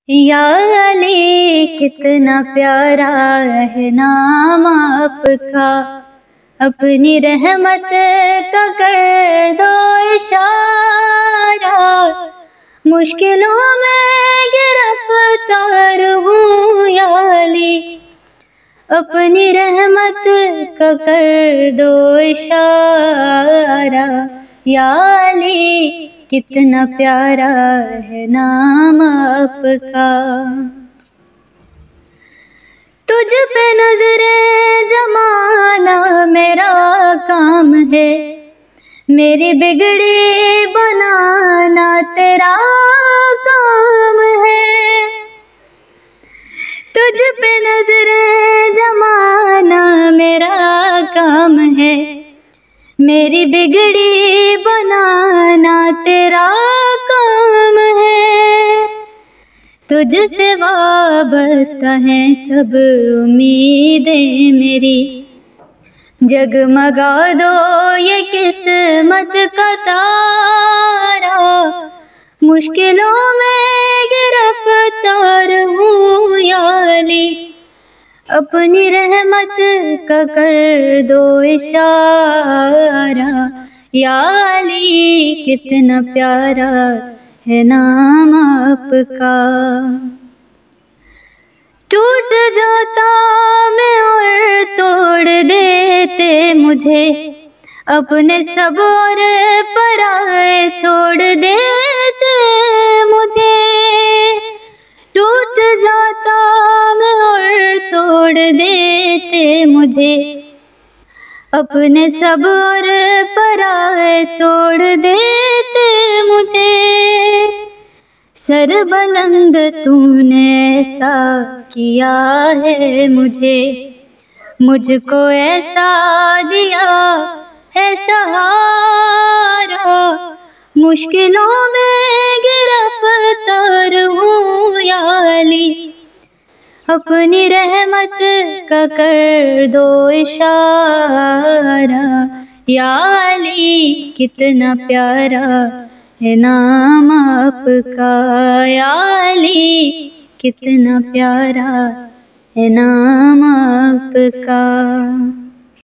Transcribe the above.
या अली कितना प्यारा है नाम आपका, अपनी रहमत का कर दो इशारा। मुश्किलों में गिरफ्तार हूँ या अली, अपनी रहमत का कर दो इशारा। या अली कितना प्यारा है नाम आपका। तुझ पे नजरे जमाना मेरा काम है, मेरी बिगड़ी बनाना तेरा काम है। तुझ पे नजरे जमाना मेरा काम है, मेरी बिगड़ी बनाना तेरा काम है। तुझसे वाबस्ता है सब उम्मीदें मेरी, जगमगा दो ये किस्मत का तारा। मुश्किलों में गिरफ्तार हूँ या अली, अपनी रहमत का कर दो इशारा। या अली कितना प्यारा है नाम आपका। टूट जाता मैं और तोड़ देते मुझे, अपने सब और पराए छोड़ देते मुझे। टूट जाता मैं और तोड़ देते मुझे, अपने सब और पराए छोड़ देते मुझे। सर बुलंद तूने ऐसा किया है मुझे, मुझको ऐसा दिया है सहारा। मुश्किलों में गिरफ्तार हूँ या अली, अपनी रहमत का कर दो इशारा। या अली कितना प्यारा है नाम आपका। या अली कितना प्यारा है नाम आपका।